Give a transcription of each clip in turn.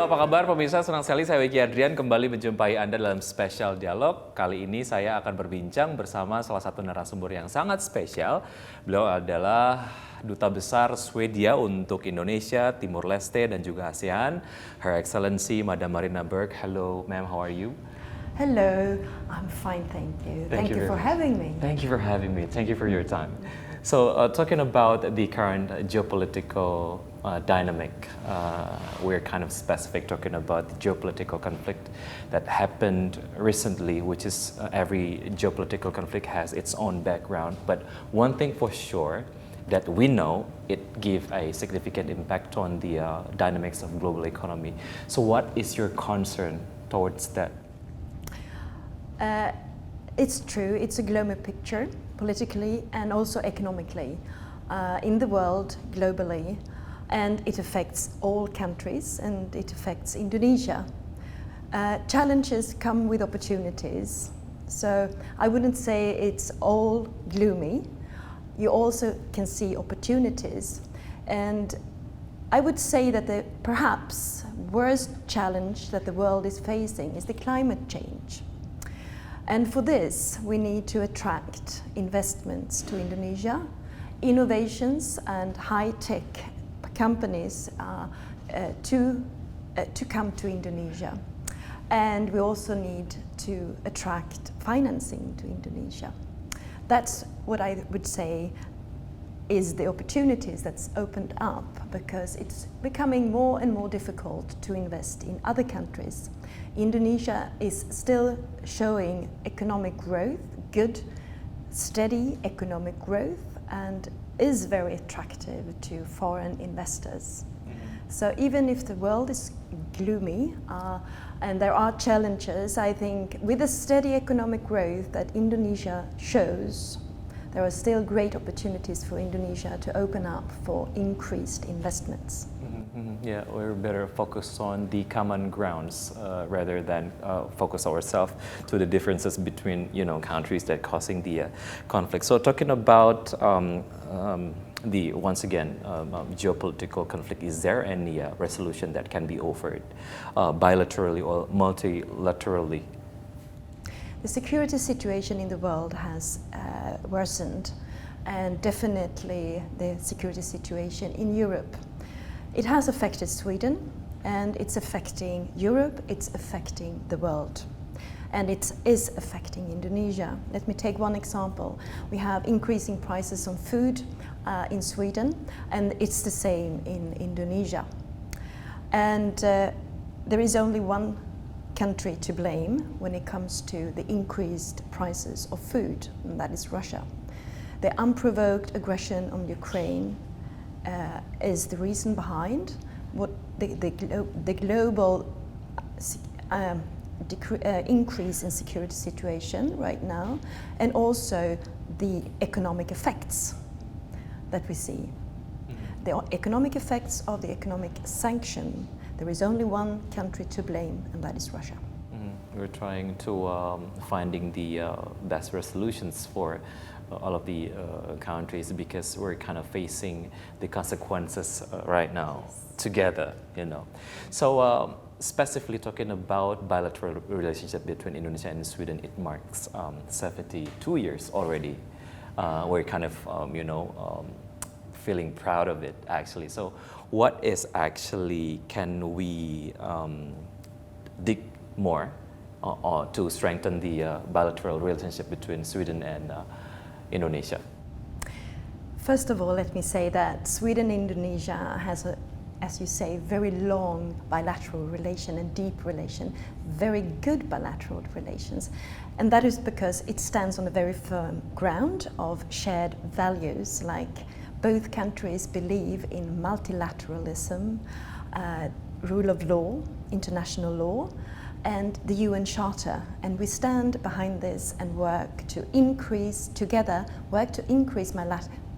Halo, apa kabar pemirsa? Senang sekali saya Wicky Adrian kembali menjumpai Anda dalam spesial dialog. Kali ini saya akan berbincang bersama salah satu narasumber yang sangat spesial. Beliau adalah Duta Besar Swedia untuk Indonesia, Timur Leste, dan juga ASEAN. Her Excellency Madam Marina Berg. Hello, ma'am, how are you? Hello, I'm fine, thank you. Thank you for having me. Thank you for having me. Thank you for your time. So, talking about the current geopolitical dynamic, we're kind of specific talking about the geopolitical conflict that happened recently, which is every geopolitical conflict has its own background. But one thing for sure that we know, it gives a significant impact on the dynamics of global economy. So, what is your concern towards that? It's true, it's a global picture, politically and also economically, in the world, globally, and it affects all countries and it affects Indonesia. Challenges come with opportunities, so I wouldn't say it's all gloomy. You also can see opportunities, and I would say that the perhaps worst challenge that the world is facing is the climate change. And for this, we need to attract investments to Indonesia, innovations and high-tech companies to come to Indonesia. And we also need to attract financing to Indonesia. That's what I would say is the opportunities that's opened up, because it's becoming more and more difficult to invest in other countries. Indonesia is still showing economic growth, good, steady economic growth, and is very attractive to foreign investors. So even if the world is gloomy and there are challenges, I think with the steady economic growth that Indonesia shows, there are still great opportunities for Indonesia to open up for increased investments. Yeah, we're better focused on the common grounds rather than focus ourselves to the differences between countries that causing the conflict. So talking about the once again geopolitical conflict, is there any resolution that can be offered bilaterally or multilaterally? The security situation in the world has worsened, and definitely the security situation in Europe. It has affected Sweden, and it's affecting Europe, it's affecting the world, and it is affecting Indonesia. Let me take one example. We have increasing prices on food in Sweden, and it's the same in Indonesia. And there is only one country to blame when it comes to the increased prices of food, and that is Russia. The unprovoked aggression on Ukraine is the reason behind what the global increase in security situation right now, and also the economic effects that we see. The economic effects of the economic sanction. There is only one country to blame, and that is Russia. We're trying to finding the best resolutions for all of the countries, because we're kind of facing the consequences right now together, So specifically talking about bilateral relationship between Indonesia and Sweden, it marks 72 years already. We're kind of, feeling proud of it actually. So what is actually, can we dig more to strengthen the bilateral relationship between Sweden and Indonesia? First of all, let me say that Sweden and Indonesia has as you say, very long bilateral relation and deep relation, very good bilateral relations. And that is because it stands on a very firm ground of shared values, like both countries believe in multilateralism, rule of law, international law, and the UN Charter, and we stand behind this and work to increase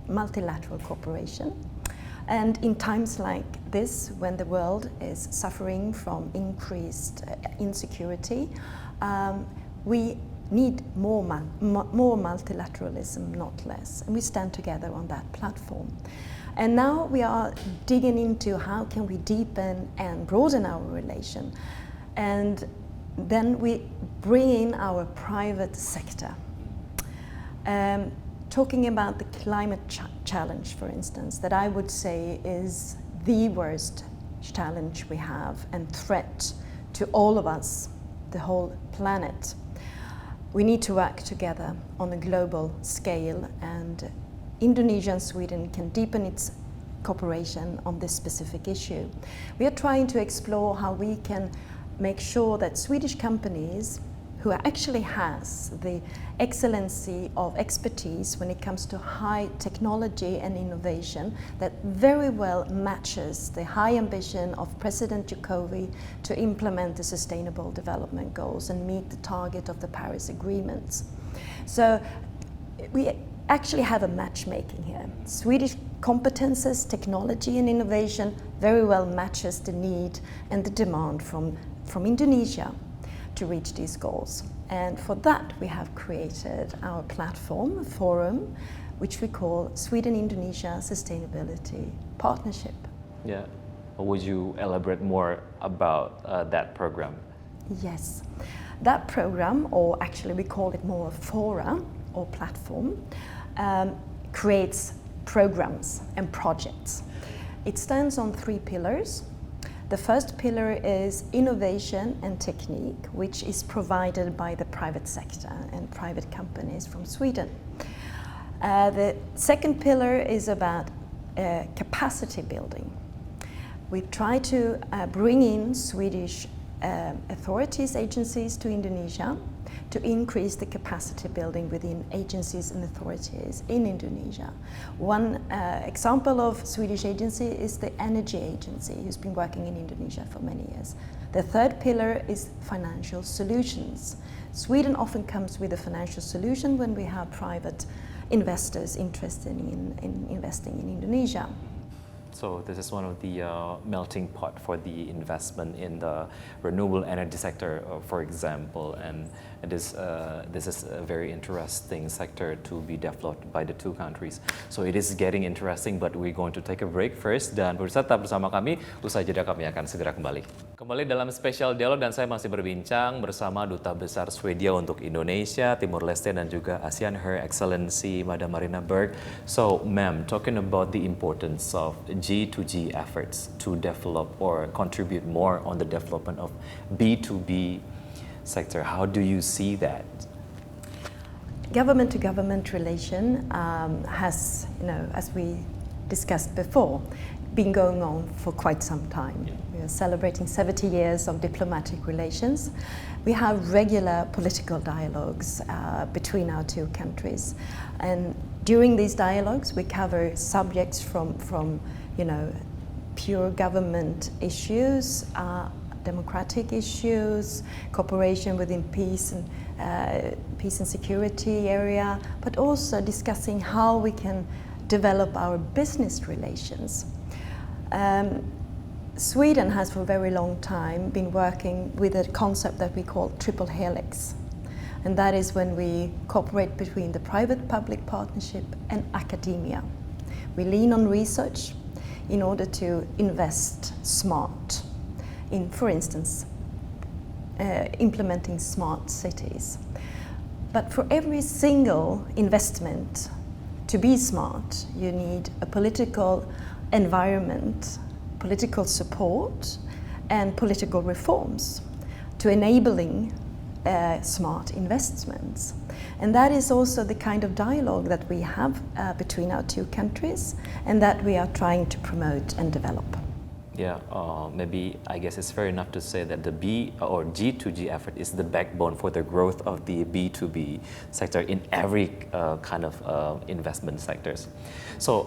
multilateral cooperation. And in times like this, when the world is suffering from increased insecurity, we need more multilateralism, not less, and we stand together on that platform. And now we are digging into how can we deepen and broaden our relation, and then we bring in our private sector. Talking about the climate challenge, for instance, that I would say is the worst challenge we have and threat to all of us, the whole planet. We need to work together on a global scale, and Indonesia and Sweden can deepen its cooperation on this specific issue. We are trying to explore how we can make sure that Swedish companies who actually has the excellency of expertise when it comes to high technology and innovation that very well matches the high ambition of President Jokowi to implement the Sustainable Development Goals and meet the target of the Paris Agreements. So we actually have a matchmaking here. Swedish competences, technology and innovation very well matches the need and the demand from Indonesia to reach these goals. And for that we have created our platform, a forum, which we call Sweden-Indonesia Sustainability Partnership. Yeah. Would you elaborate more about that program? Yes. That program, or actually we call it more a fora or platform, creates programs and projects. It stands on 3 pillars. The first pillar is innovation and technique, which is provided by the private sector and private companies from Sweden. The second pillar is about capacity building. We try to bring in Swedish authorities, agencies to Indonesia to increase the capacity building within agencies and authorities in Indonesia. One example of Swedish agency is the Energy Agency, who's been working in Indonesia for many years. The third pillar is financial solutions. Sweden often comes with a financial solution when we have private investors interested in investing in Indonesia. So this is one of the melting pot for the investment in the renewable energy sector, for example, and this is a very interesting sector to be developed by the 2 countries. So it is getting interesting, but we're going to take a break first, dan pemirsa tetap bersama kami, usai jeda kami akan segera kembali. Kembali dalam spesial dialog, dan saya masih berbincang bersama Duta Besar Swedia untuk Indonesia, Timur Leste dan juga ASEAN, Her Excellency Madam Marina Berg. So, ma'am, talking about the importance of G2G efforts to develop or contribute more on the development of B2B sector. How do you see that? Government-to-government relation has, as we discussed before, been going on for quite some time. We are celebrating 70 years of diplomatic relations. We have regular political dialogues between our 2 countries, and during these dialogues we cover subjects from pure government issues, democratic issues, cooperation within peace and security area, but also discussing how we can develop our business relations. Sweden has for a very long time been working with a concept that we call triple helix, and that is when we cooperate between the private-public partnership and academia. We lean on research in order to invest smart in, for instance, implementing smart cities. But for every single investment to be smart, you need a political environment, political support, and political reforms to enabling smart investments. And that is also the kind of dialogue that we have between our 2 countries, and that we are trying to promote and develop. Yeah, maybe I guess it's fair enough to say that the G2G effort is the backbone for the growth of the B2B sector in every kind of investment sectors. So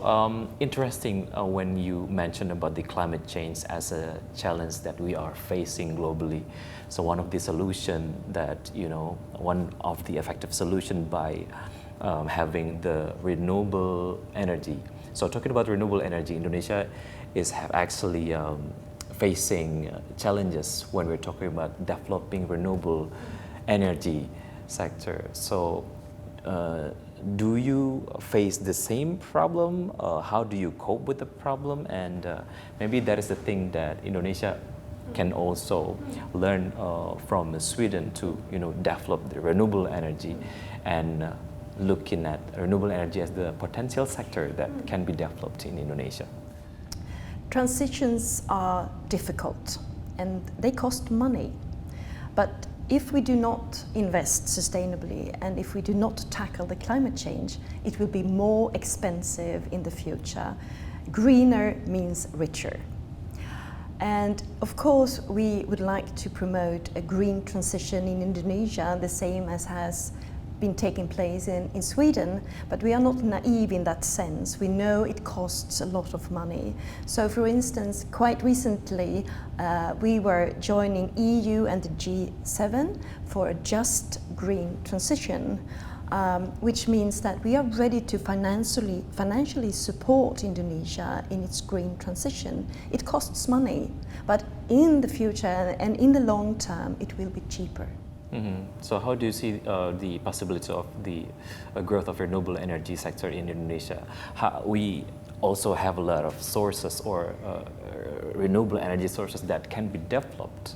interesting when you mentioned about the climate change as a challenge that we are facing globally. So one of the solution that, one of the effective solution by having the renewable energy. So talking about renewable energy, Indonesia is actually facing challenges when we're talking about developing renewable energy sector. So, do you face the same problem? How do you cope with the problem? And maybe that is the thing that Indonesia can also learn from Sweden to, develop the renewable energy and looking at renewable energy as the potential sector that can be developed in Indonesia. Transitions are difficult and they cost money, but if we do not invest sustainably and if we do not tackle the climate change, it will be more expensive in the future. Greener means richer. And of course, we would like to promote a green transition in Indonesia, the same as has been taking place in Sweden, but we are not naive in that sense. We know it costs a lot of money. So for instance, quite recently, we were joining EU and the G7 for a just green transition, which means that we are ready to financially support Indonesia in its green transition. It costs money, but in the future and in the long term, it will be cheaper. Mm-hmm. So how do you see the possibility of the growth of renewable energy sector in Indonesia? We also have a lot of sources or renewable energy sources that can be developed.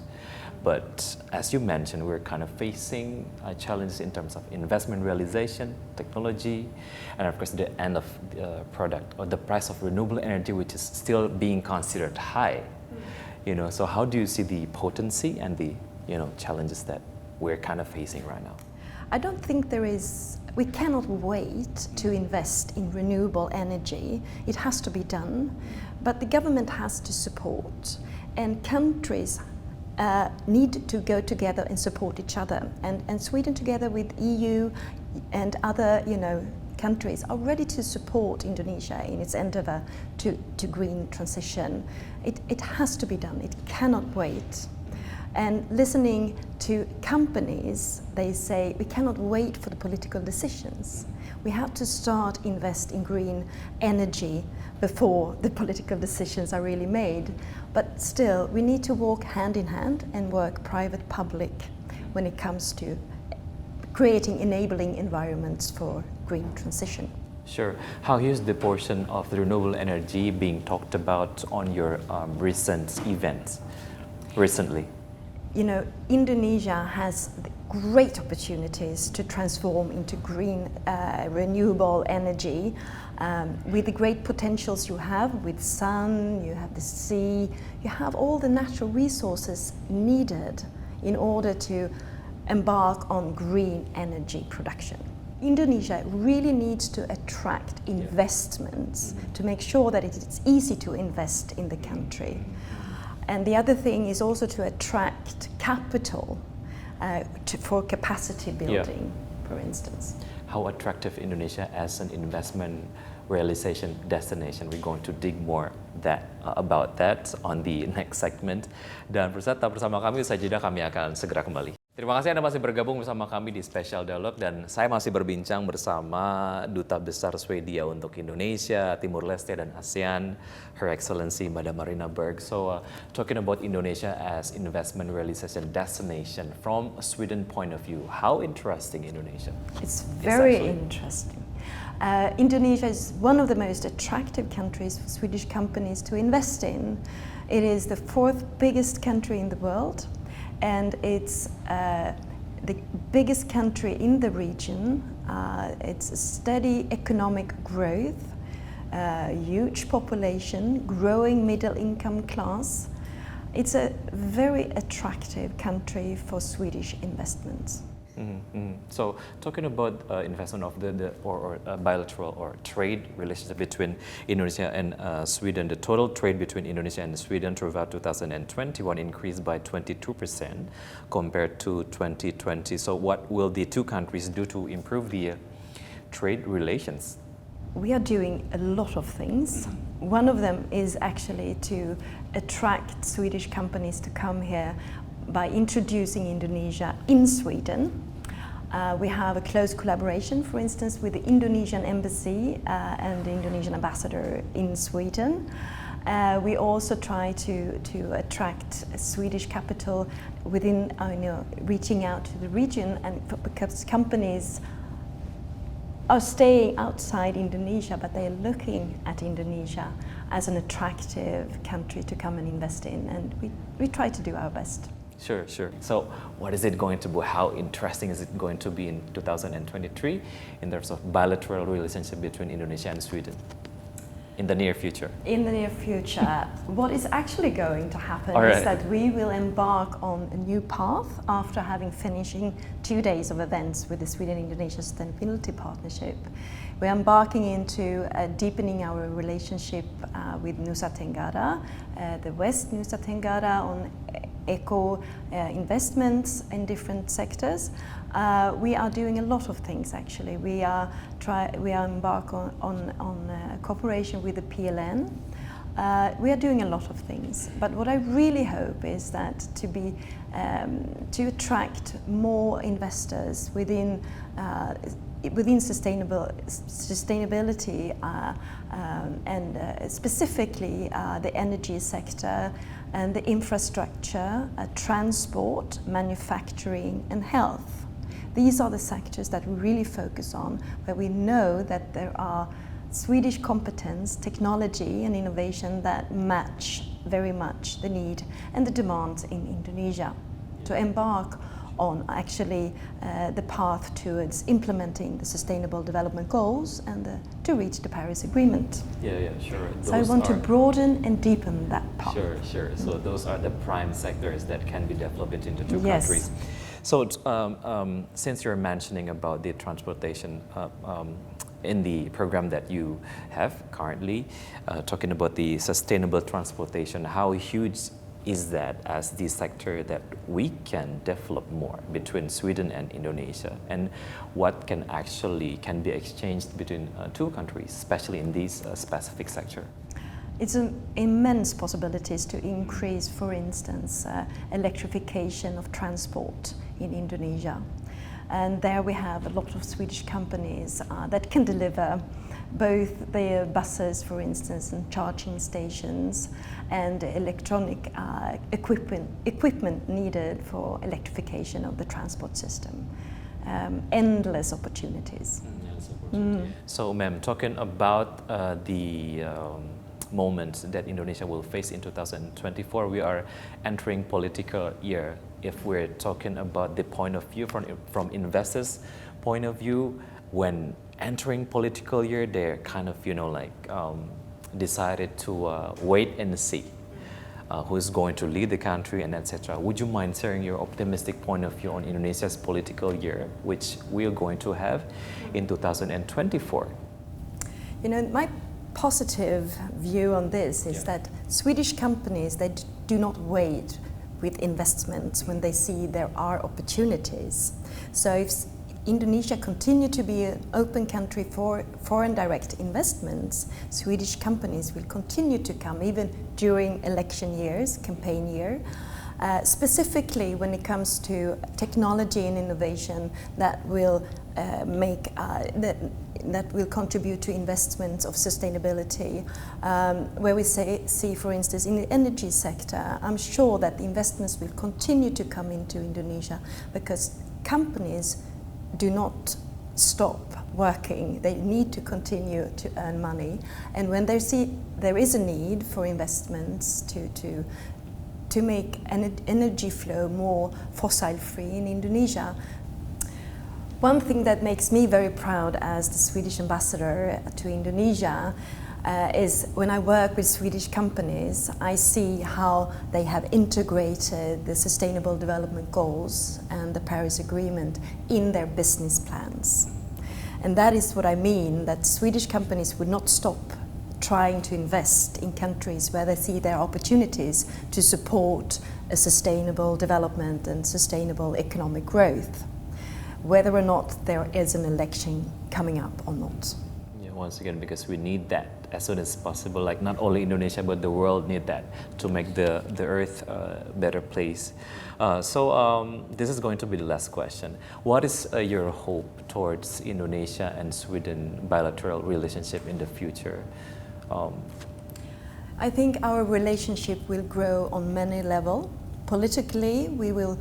But as you mentioned, we're kind of facing challenges in terms of investment realization, technology, and of course the end of the product or the price of renewable energy, which is still being considered high. So how do you see the potency and the challenges that we're kind of facing right now? I don't think we cannot wait to invest in renewable energy. It has to be done, but the government has to support, and countries need to go together and support each other. And Sweden, together with EU and other countries, are ready to support Indonesia in its endeavor to green transition. It has to be done. It cannot wait. And listening to companies, they say we cannot wait for the political decisions. We have to start invest in green energy before the political decisions are really made. But still, we need to walk hand in hand and work private-public when it comes to creating enabling environments for green transition. Sure. How is the portion of the renewable energy being talked about on your recent events recently? Indonesia has great opportunities to transform into green renewable energy with the great potentials you have with sun, you have the sea, you have all the natural resources needed in order to embark on green energy production. Indonesia really needs to attract investments to make sure that it's easy to invest in the country. And the other thing is also to attract capital for capacity building, for instance. How attractive Indonesia as an investment realization destination? We're going to dig more about that on the next segment. Dan tetap bersama kami, usai jeda kami akan segera kembali. Terima kasih Anda masih bergabung bersama kami di Special Dialog, dan saya masih berbincang bersama Duta Besar Swedia untuk Indonesia, Timur Leste, dan ASEAN, Her Excellency Madam Marina Berg. So, talking about Indonesia as investment realization destination from a Sweden point of view, how interesting Indonesia? It's very interesting. Indonesia is one of the most attractive countries for Swedish companies to invest in. It is the fourth biggest country in the world. And it's the biggest country in the region. It's a steady economic growth, huge population, growing middle income class. It's a very attractive country for Swedish investments. So, talking about investment of the bilateral or trade relationship between Indonesia and Sweden, the total trade between Indonesia and Sweden throughout 2021 increased by 22% compared to 2020. So, what will the two countries do to improve the trade relations? We are doing a lot of things. One of them is actually to attract Swedish companies to come here by introducing Indonesia in Sweden. We have a close collaboration, for instance, with the Indonesian embassy and the Indonesian ambassador in Sweden. We also try to attract Swedish capital within, reaching out to the region, and because companies are staying outside Indonesia, but they are looking at Indonesia as an attractive country to come and invest in, and we try to do our best. Sure, sure. So what is it going to be? How interesting is it going to be in 2023 in terms of bilateral relationship between Indonesia and Sweden in the near future? In the near future, what is actually going to happen All right. is that we will embark on a new path after having finishing 2 days of events with the Sweden-Indonesia Sustainability Partnership. We're embarking into deepening our relationship with Nusa Tenggara, the West Nusa Tenggara, on eco investments in different sectors. We are doing a lot of things actually. We are embark on cooperation with the PLN. We are doing a lot of things, but what I really hope is that to attract more investors within sustainability and specifically the energy sector and the infrastructure, transport, manufacturing and health. These are the sectors that we really focus on, where we know that there are Swedish competence, technology and innovation that match very much the need and the demand in Indonesia to embark on actually the path towards implementing the Sustainable Development Goals and to reach the Paris Agreement. Yeah, sure. So I want to broaden and deepen that path. Sure. So those are the prime sectors that can be developed into two Yes. countries. So since you're mentioning about the transportation in the program that you have currently, talking about the sustainable transportation, how huge is that as the sector that we can develop more between Sweden and Indonesia, and what can be exchanged between two countries, especially in this specific sector? It's immense possibilities to increase, for instance, electrification of transport in Indonesia. And there we have a lot of Swedish companies that can deliver both their buses, for instance, and charging stations, and electronic equipment needed for electrification of the transport system. Endless opportunities. So, ma'am, talking about the moment that Indonesia will face in 2024, we are entering political year. If we're talking about the point of view from investors' point of view, when entering political year, they're kind of, decided to wait and see who's going to lead the country and etc. Would you mind sharing your optimistic point of view on Indonesia's political year, which we are going to have in 2024? My positive view on this is that Swedish companies, they do not wait with investments when they see there are opportunities. So if Indonesia continue to be an open country for foreign direct investments, Swedish companies will continue to come even during election years, campaign year, specifically when it comes to technology and innovation that will that will contribute to investments of sustainability. Where we see, for instance, in the energy sector, I'm sure that the investments will continue to come into Indonesia because companies do not stop working. They need to continue to earn money, and when they see there is a need for investments to make energy flow more fossil-free in Indonesia. One thing that makes me very proud as the Swedish ambassador to Indonesia is when I work with Swedish companies, I see how they have integrated the Sustainable Development Goals and the Paris Agreement in their business plans. And that is what I mean, that Swedish companies would not stop trying to invest in countries where they see their opportunities to support a sustainable development and sustainable economic growth, whether or not there is an election coming up or not. Yeah, once again, because we need that as soon as possible, like not only Indonesia, but the world need that to make the earth a better place. So this is going to be the last question. What is your hope towards Indonesia and Sweden bilateral relationship in the future? I think our relationship will grow on many levels. Politically, we will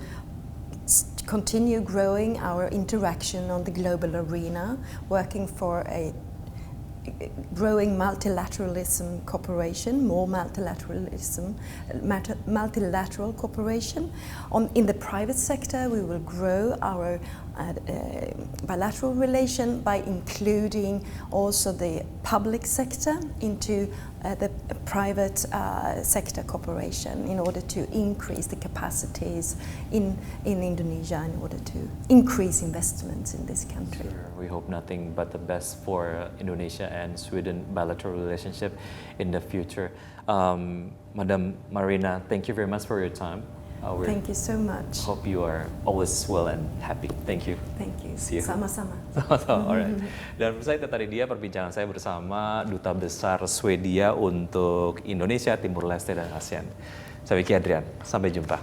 continue growing our interaction on the global arena, working for a growing multilateralism cooperation, more multilateralism, multilateral cooperation. In the private sector, we will grow our bilateral relation by including also the public sector into the private sector cooperation in order to increase the capacities in Indonesia, in order to increase investments in this country. Sure. We hope nothing but the best for Indonesia and Sweden bilateral relationship in the future. Madam Marina, thank you very much for your time. Thank you so much. Hope you are always well and happy. Thank you. Thank you. See you. Sama-sama. Alright. Dan pemirsa, itu tadi dia perbincangan saya bersama Duta Besar Swedia untuk Indonesia, Timur Leste, dan ASEAN. Saya Wicky Adrian. Sampai jumpa.